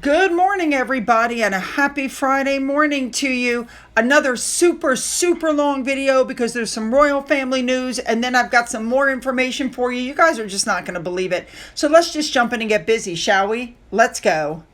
Good morning, everybody, and a happy Friday morning to you. Another super long video because there's some royal family news, and then I've got some more information for you. You guys are just not going to believe it. So let's just jump in and get busy, shall we? Let's go.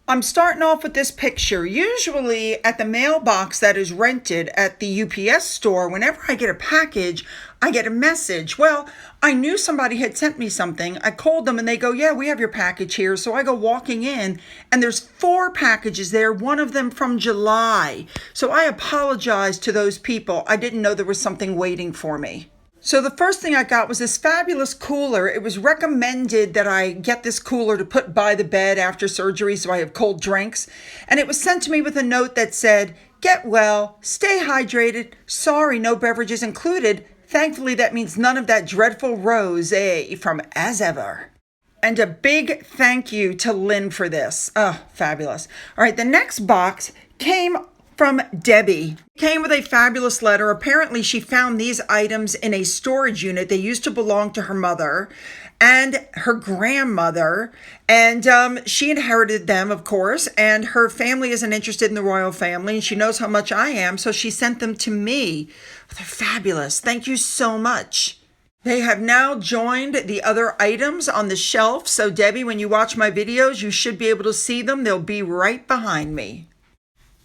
I'm starting off with this picture. Usually at the mailbox that is rented at the UPS store, whenever I get a package, I get a message. Well, I knew somebody had sent me something. I called them and they go, yeah, we have your package here. So I go walking in and there's 4 packages there, one of them from July. So I apologize to those people. I didn't know there was something waiting for me. So the first thing I got was this fabulous cooler. It was recommended that I get this cooler to put by the bed after surgery so I have cold drinks. And it was sent to me with a note that said, get well, stay hydrated, sorry, no beverages included. Thankfully, that means none of that dreadful rosé from As Ever. And a big thank you to Lynn for this. Oh, fabulous. All right, the next box came from Debbie. Came with a fabulous letter. Apparently, she found these items in a storage unit. They used to belong to her mother and her grandmother, and she inherited them, of course, and her family isn't interested in the royal family, and she knows how much I am, so she sent them to me. They're fabulous. Thank you so much. They have now joined the other items on the shelf, so Debbie, when you watch my videos, you should be able to see them. They'll be right behind me.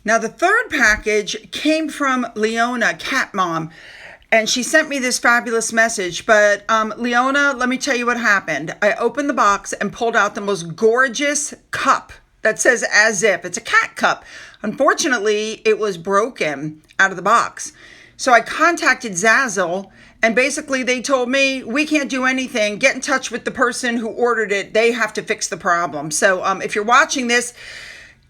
Now, the third package came from Leona, Cat Mom, and she sent me this fabulous message. But Leona, let me tell you what happened. I opened the box and pulled out the most gorgeous cup that says As If. It's a cat cup. Unfortunately, it was broken out of the box. So I contacted Zazzle, and basically they told me, we can't do anything. Get in touch with the person who ordered it. They have to fix the problem. So if you're watching this,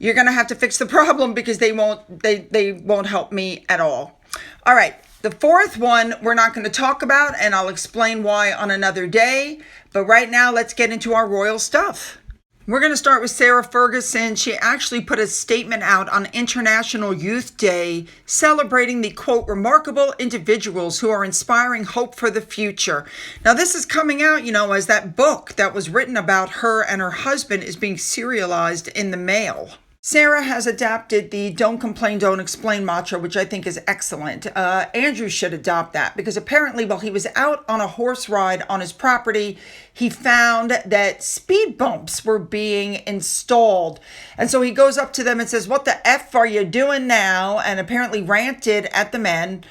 you're going to have to fix the problem because they won't help me at all. All right. The fourth one we're not going to talk about, and I'll explain why on another day. But right now, let's get into our royal stuff. We're going to start with Sarah Ferguson. She actually put a statement out on International Youth Day celebrating the, quote, remarkable individuals who are inspiring hope for the future. Now, this is coming out, as that book that was written about her and her husband is being serialized in the mail. Sarah has adapted the Don't Complain, Don't Explain mantra, which I think is excellent. Andrew should adopt that because apparently while he was out on a horse ride on his property, he found that speed bumps were being installed. And so he goes up to them and says, what the F are you doing now? And apparently ranted at the men.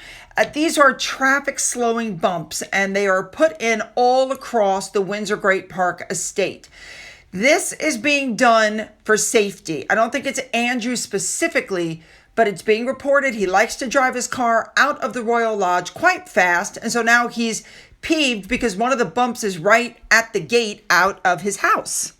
These are traffic slowing bumps, and they are put in all across the Windsor Great Park estate. This is being done for safety. I don't think it's Andrew specifically, but it's being reported he likes to drive his car out of the Royal Lodge quite fast. And so now he's peeved because one of the bumps is right at the gate out of his house.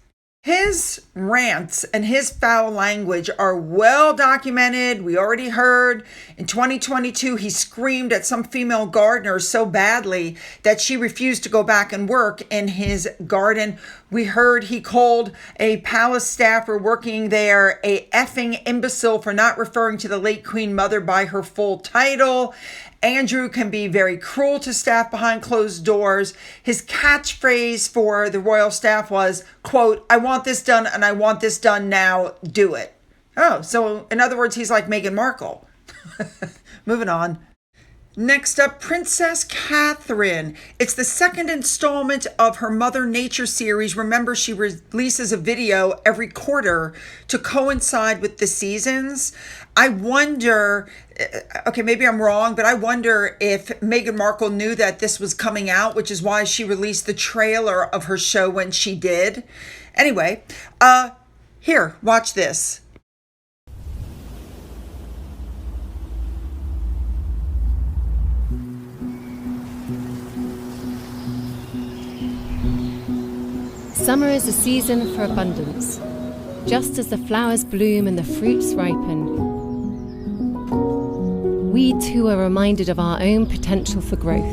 His rants and his foul language are well documented. We already heard in 2022, he screamed at some female gardener so badly that she refused to go back and work in his garden. We heard he called a palace staffer working there a effing imbecile for not referring to the late Queen Mother by her full title. Andrew can be very cruel to staff behind closed doors. His catchphrase for the royal staff was, quote, I want this done and I want this done now, do it. Oh, so in other words, he's like Meghan Markle. Moving on. Next up, Princess Catherine. It's the second installment of her Mother Nature series. Remember, she releases a video every quarter to coincide with the seasons. I wonder, okay, maybe I'm wrong, but I wonder if Meghan Markle knew that this was coming out, which is why she released the trailer of her show when she did. Anyway, here, watch this. Summer is a season for abundance. Just as the flowers bloom and the fruits ripen, we too are reminded of our own potential for growth.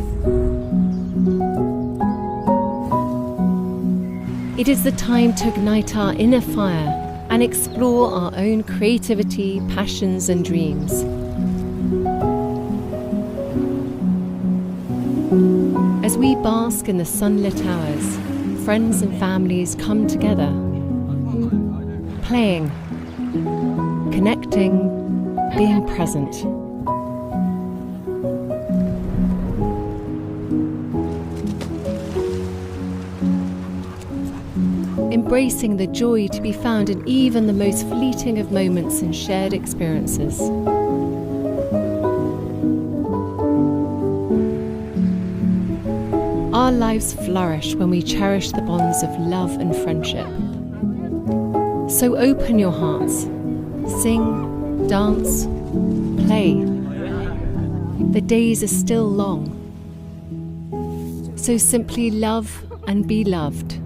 It is the time to ignite our inner fire and explore our own creativity, passions, and dreams. As we bask in the sunlit hours, friends and families come together, playing, connecting, being present. Embracing the joy to be found in even the most fleeting of moments and shared experiences. Our lives flourish when we cherish the bonds of love and friendship. So open your hearts, sing, dance, play. The days are still long. So simply love and be loved.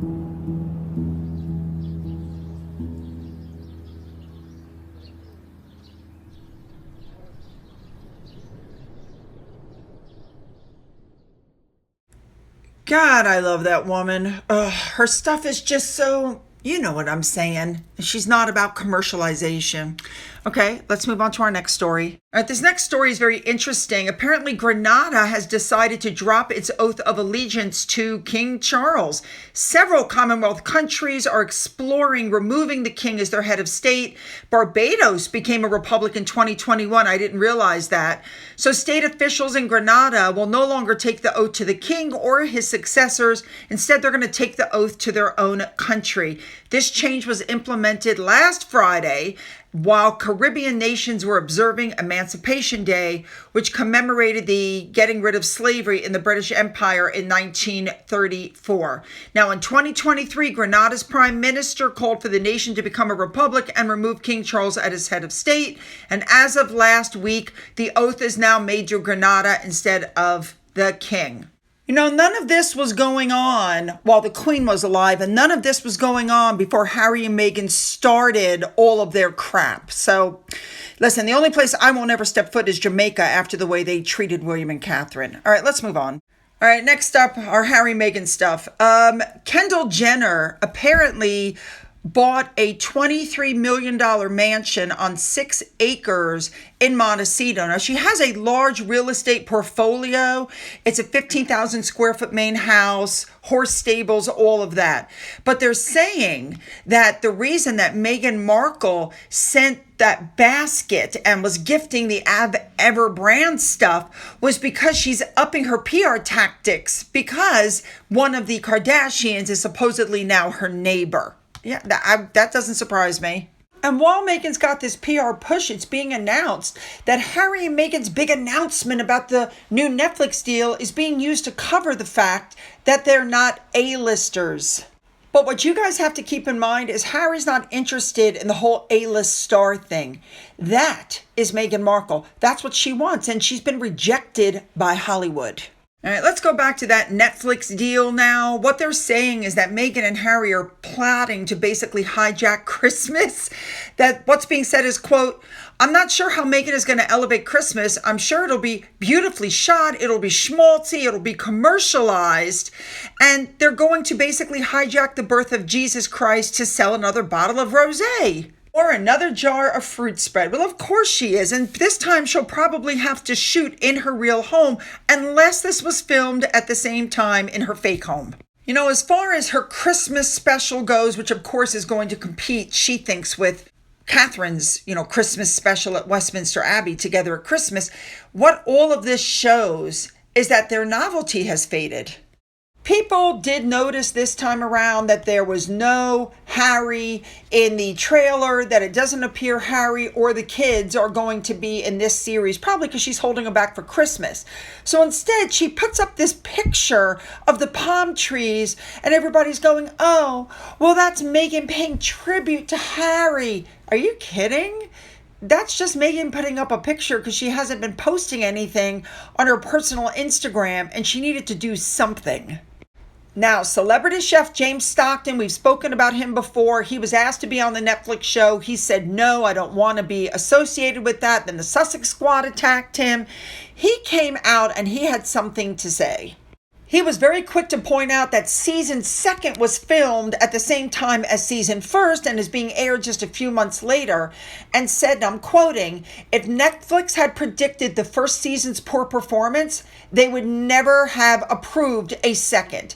God, I love that woman. Her stuff is just so, you know what I'm saying. She's not about commercialization. Okay, let's move on to our next story. All right, this next story is very interesting. Apparently, Grenada has decided to drop its oath of allegiance to King Charles. Several Commonwealth countries are exploring removing the king as their head of state. Barbados became a republic in 2021. I didn't realize that. So state officials in Grenada will no longer take the oath to the king or his successors. Instead, they're going to take the oath to their own country. This change was implemented last Friday while Caribbean nations were observing Emancipation Day, which commemorated the getting rid of slavery in the British Empire in 1934. Now, in 2023, Grenada's prime minister called for the nation to become a republic and remove King Charles as head of state. And as of last week, the oath is now made to Grenada instead of the king. You know, none of this was going on while the Queen was alive, and none of this was going on before Harry and Meghan started all of their crap. So, listen, the only place I won't ever step foot is Jamaica after the way they treated William and Catherine. All right, let's move on. All right, next up, our Harry Meghan stuff. Kendall Jenner apparently bought a $23 million mansion on 6 acres in Montecito. Now, she has a large real estate portfolio. It's a 15,000 square foot main house, horse stables, all of that. But they're saying that the reason that Meghan Markle sent that basket and was gifting the Ever brand stuff was because she's upping her PR tactics because one of the Kardashians is supposedly now her neighbor. Yeah, that doesn't surprise me. And while Meghan's got this PR push, it's being announced that Harry and Meghan's big announcement about the new Netflix deal is being used to cover the fact that they're not A-listers. But what you guys have to keep in mind is Harry's not interested in the whole A-list star thing. That is Meghan Markle. That's what she wants, and she's been rejected by Hollywood. All right, let's go back to that Netflix deal now. What they're saying is that Meghan and Harry are plotting to basically hijack Christmas. That what's being said is, quote, I'm not sure how Meghan is going to elevate Christmas. I'm sure it'll be beautifully shot. It'll be schmaltzy. It'll be commercialized. And they're going to basically hijack the birth of Jesus Christ to sell another bottle of rosé. Or another jar of fruit spread. Well, of course she is. And this time she'll probably have to shoot in her real home unless this was filmed at the same time in her fake home. You know, as far as her Christmas special goes, which of course is going to compete, she thinks, with Catherine's, Christmas special at Westminster Abbey Together at Christmas, what all of this shows is that their novelty has faded. People did notice this time around that there was no Harry in the trailer, that it doesn't appear Harry or the kids are going to be in this series, probably because she's holding them back for Christmas. So instead, she puts up this picture of the palm trees and everybody's going, oh, well, that's Meghan paying tribute to Harry. Are you kidding? That's just Meghan putting up a picture because she hasn't been posting anything on her personal Instagram and she needed to do something. Now, celebrity chef James Stockton, we've spoken about him before. He was asked to be on the Netflix show. He said, no, I don't want to be associated with that. Then the Sussex Squad attacked him. He came out and he had something to say. He was very quick to point out that season 2 was filmed at the same time as season 1 and is being aired just a few months later, and said, and I'm quoting, if Netflix had predicted the first season's poor performance, they would never have approved a second.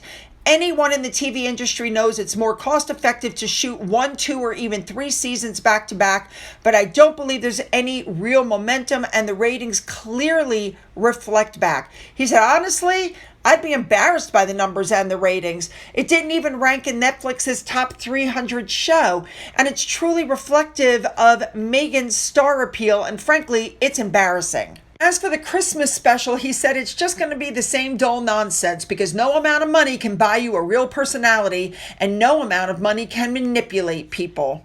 Anyone in the TV industry knows it's more cost effective to shoot 1, 2, or even 3 seasons back to back, but I don't believe there's any real momentum, and the ratings clearly reflect back. He said, honestly, I'd be embarrassed by the numbers and the ratings. It didn't even rank in Netflix's top 300 show, and it's truly reflective of Meghan's star appeal, and frankly, it's embarrassing. As for the Christmas special, he said it's just going to be the same dull nonsense because no amount of money can buy you a real personality and no amount of money can manipulate people.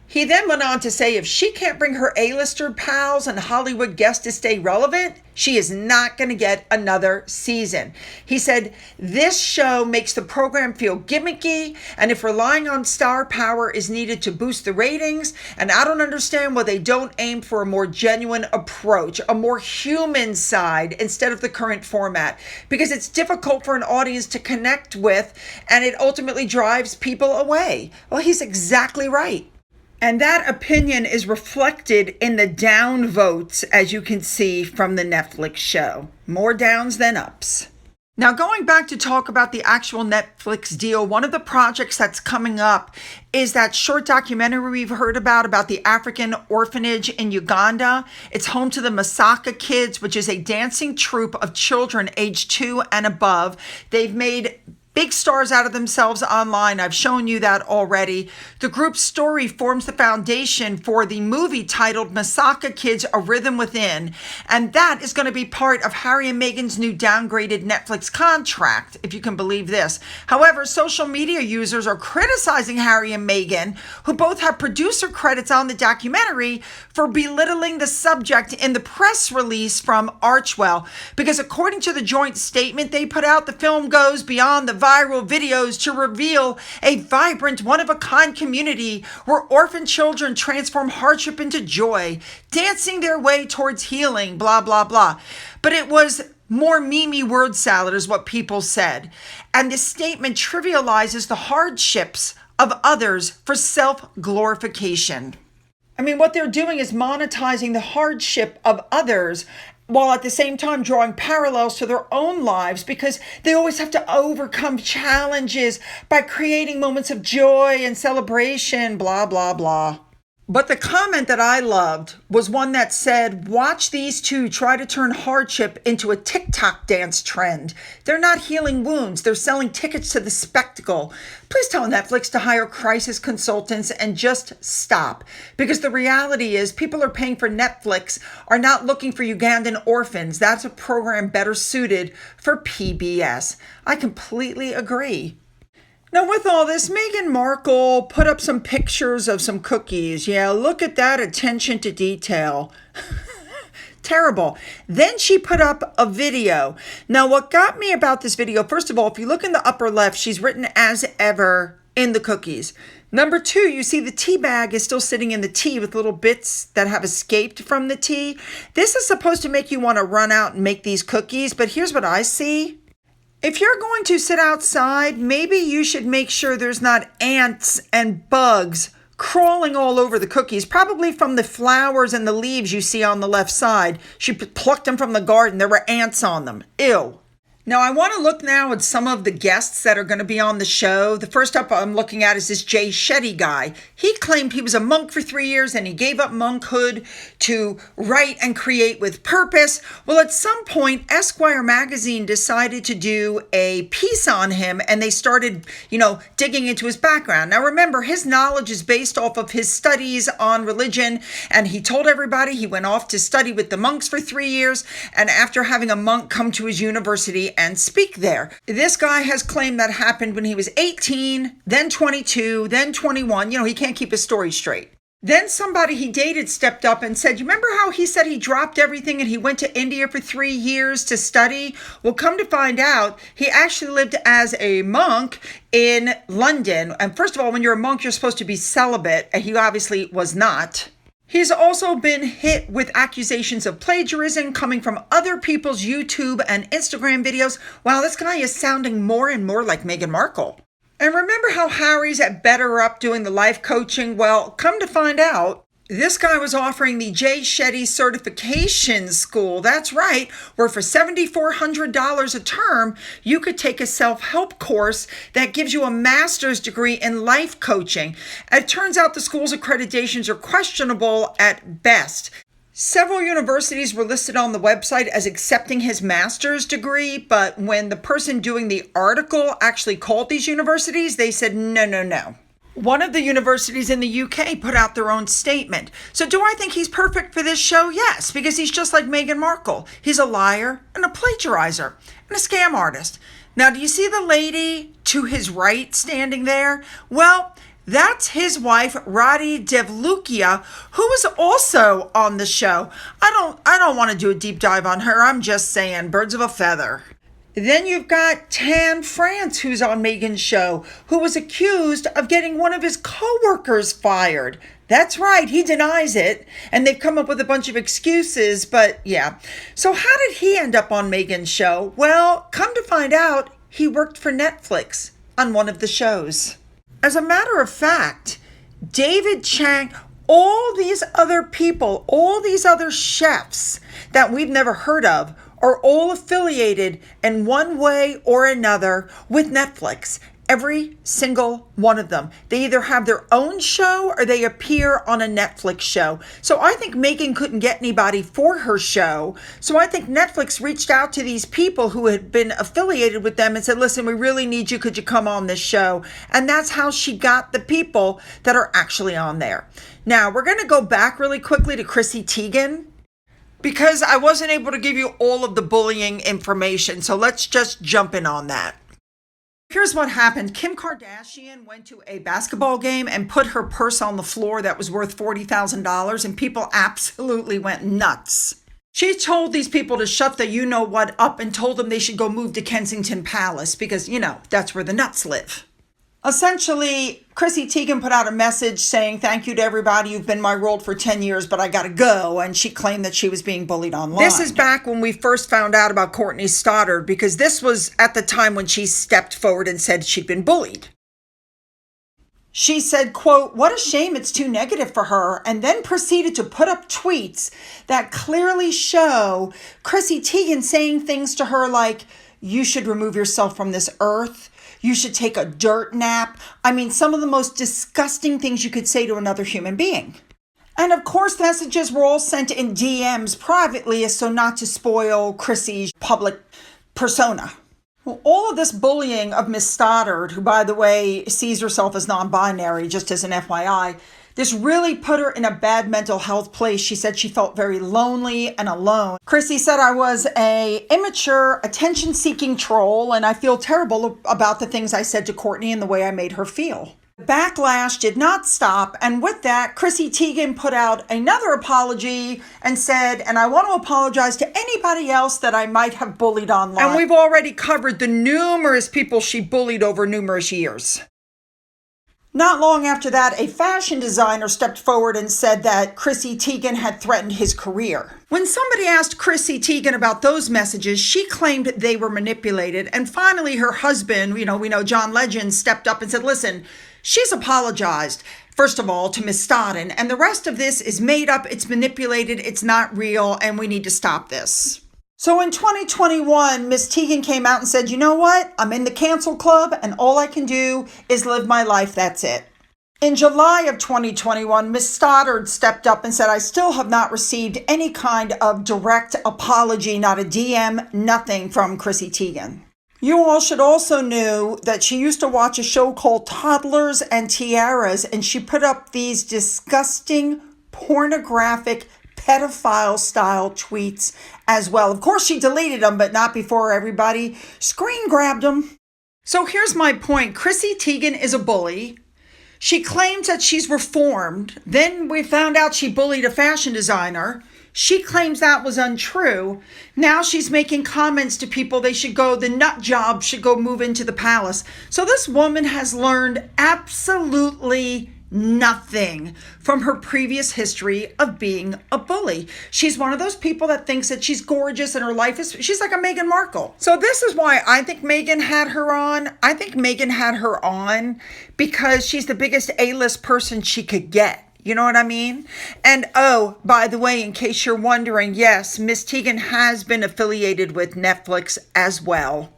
He then went on to say if she can't bring her A-lister pals and Hollywood guests to stay relevant, she is not going to get another season. He said, this show makes the program feel gimmicky, and if relying on star power is needed to boost the ratings, and I don't understand why they don't aim for a more genuine approach, a more human side instead of the current format, because it's difficult for an audience to connect with, and it ultimately drives people away. Well, he's exactly right. And that opinion is reflected in the down votes, as you can see from the Netflix show. More downs than ups. Now, going back to talk about the actual Netflix deal, one of the projects that's coming up is that short documentary we've heard about the African orphanage in Uganda. It's home to the Masaka Kids, which is a dancing troupe of children aged 2 and above. They've made big stars out of themselves online. I've shown you that already. The group's story forms the foundation for the movie titled Masaka Kids, A Rhythm Within. And that is going to be part of Harry and Meghan's new downgraded Netflix contract, if you can believe this. However, social media users are criticizing Harry and Meghan, who both have producer credits on the documentary, for belittling the subject in the press release from Archwell. Because according to the joint statement they put out, the film goes beyond the viral videos to reveal a vibrant, one-of-a-kind community where orphan children transform hardship into joy, dancing their way towards healing, blah, blah, blah. But it was more meme word salad is what people said. And this statement trivializes the hardships of others for self-glorification. I mean, what they're doing is monetizing the hardship of others while at the same time drawing parallels to their own lives because they always have to overcome challenges by creating moments of joy and celebration, blah, blah, blah. But the comment that I loved was one that said, watch these two try to turn hardship into a TikTok dance trend. They're not healing wounds. They're selling tickets to the spectacle. Please tell Netflix to hire crisis consultants and just stop. Because the reality is people are paying for Netflix are not looking for Ugandan orphans. That's a program better suited for PBS. I completely agree. Now, with all this, Meghan Markle put up some pictures of some cookies. Yeah, look at that attention to detail. Terrible. Then she put up a video. Now, what got me about this video, first of all, if you look in the upper left, she's written as ever in the cookies. Number 2, you see the tea bag is still sitting in the tea with little bits that have escaped from the tea. This is supposed to make you want to run out and make these cookies, but here's what I see. If you're going to sit outside, maybe you should make sure there's not ants and bugs crawling all over the cookies, probably from the flowers and the leaves you see on the left side. She plucked them from the garden. There were ants on them. Ew. Now, I want to look now at some of the guests that are going to be on the show. The first up I'm looking at is this Jay Shetty guy. He claimed he was a monk for 3 years and he gave up monkhood to write and create with purpose. Well, at some point, Esquire magazine decided to do a piece on him and they started, digging into his background. Now, remember, his knowledge is based off of his studies on religion, and he told everybody he went off to study with the monks for 3 years, and after having a monk come to his university and speak there. This guy has claimed that happened when he was 18, then 22, then 21. He can't keep his story straight. Then somebody he dated stepped up and said, you remember how he said he dropped everything and he went to India for 3 years to study? Well, come to find out, he actually lived as a monk in London. And first of all, when you're a monk, you're supposed to be celibate, and he obviously was not. He's also been hit with accusations of plagiarism coming from other people's YouTube and Instagram videos. Wow, this guy is sounding more and more like Meghan Markle. And remember how Harry's at Better Up doing the life coaching? Well, come to find out, This guy was offering the Jay Shetty Certification School. That's right, where for $7,400 a term, you could take a self-help course that gives you a master's degree in life coaching. It turns out the school's accreditations are questionable at best. Several universities were listed on the website as accepting his master's degree, but when the person doing the article actually called these universities, they said, no. One of the universities in the UK put out their own statement. So do I think he's perfect for this show? Yes, because he's just like Meghan Markle. He's a liar and a plagiarizer and a scam artist. Now, do you see the lady to his right standing there? Well, that's his wife, Radhi Devlukia, who was also on the show. I don't want to do a deep dive on her. I'm just saying, birds of a feather. Then you've got Tan France, who's on Meghan's show, who was accused of getting one of his co-workers fired. That's right, he denies it, and they've come up with a bunch of excuses, but yeah. So how did he end up on Meghan's show? Well, come to find out, he worked for Netflix on one of the shows. As a matter of fact, David Chang, all these other people, all these other chefs that we've never heard of, are all affiliated in one way or another with Netflix. Every single one of them. They either have their own show or they appear on a Netflix show. So I think Meghan couldn't get anybody for her show. So I think Netflix reached out to these people who had been affiliated with them and said, listen, we really need you. Could you come on this show? And that's how she got the people that are actually on there. Now, we're going to go back really quickly to Chrissy Teigen, because I wasn't able to give you all of the bullying information. So let's just jump in on that. Here's what happened. Kim Kardashian went to a basketball game and put her purse on the floor that was worth $40,000, and people absolutely went nuts. She told these people to shut the you-know-what up and told them they should go move to Kensington Palace because, that's where the nuts live. Essentially, Chrissy Teigen put out a message saying, thank you to everybody. You've been my world for 10 years, but I got to go. And she claimed that she was being bullied online. This is back when we first found out about Courtney Stoddard, because this was at the time when she stepped forward and said she'd been bullied. She said, quote, what a shame it's too negative for her, and then proceeded to put up tweets that clearly show Chrissy Teigen saying things to her like, you should remove yourself from this earth. You should take a dirt nap. I mean, some of the most disgusting things you could say to another human being. And of course, messages were all sent in DMs privately as so not to spoil Chrissy's public persona. Well, all of this bullying of Miss Stoddard, who, by the way, sees herself as non-binary, just as an FYI, this really put her in a bad mental health place. She said she felt very lonely and alone. Chrissy said, I was a immature, attention-seeking troll, and I feel terrible about the things I said to Courtney and the way I made her feel. Backlash did not stop, and with that, Chrissy Teigen put out another apology and said, and I want to apologize to anybody else that I might have bullied online. And we've already covered the numerous people she bullied over numerous years. Not long after that, a fashion designer stepped forward and said that Chrissy Teigen had threatened his career. When somebody asked Chrissy Teigen about those messages, she claimed they were manipulated. And finally, her husband, we know John Legend, stepped up and said, listen, she's apologized, first of all, to Miss Stoddard, and the rest of this is made up, it's manipulated, it's not real, and we need to stop this. So in 2021, Miss Teigen came out and said, you know what? I'm in the cancel club and all I can do is live my life. That's it. In July of 2021, Miss Stoddard stepped up and said, I still have not received any kind of direct apology, not a DM, nothing from Chrissy Teigen. You all should also know that she used to watch a show called Toddlers and Tiaras, and she put up these disgusting, pornographic, pedophile-style tweets as well. Of course, she deleted them, but not before everybody screen grabbed them. So here's my point. Chrissy Teigen is a bully. She claims that she's reformed. Then we found out she bullied a fashion designer. She claims that was untrue. Now she's making comments to people the nut job should go move into the palace. So this woman has learned absolutely nothing from her previous history of being a bully. She's one of those people that thinks that she's gorgeous and her life she's like a Meghan Markle. So this is why I think Meghan had her on. I think Meghan had her on because she's the biggest A-list person she could get. You know what I mean? And oh, by the way, in case you're wondering, yes, Miss Tegan has been affiliated with Netflix as well.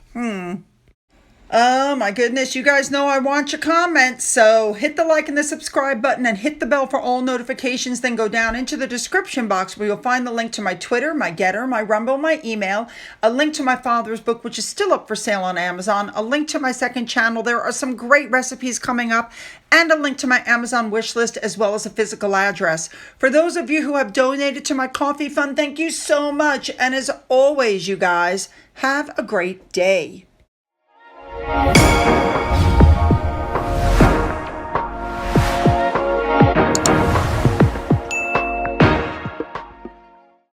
Oh my goodness, you guys know I want your comments, so hit the like and the subscribe button and hit the bell for all notifications, then go down into the description box where you'll find the link to my Twitter, my Gettr, my Rumble, my email, a link to my father's book, which is still up for sale on Amazon, a link to my second channel, there are some great recipes coming up, and a link to my Amazon wish list, as well as a physical address. For those of you who have donated to my coffee fund, thank you so much, and as always, you guys, have a great day.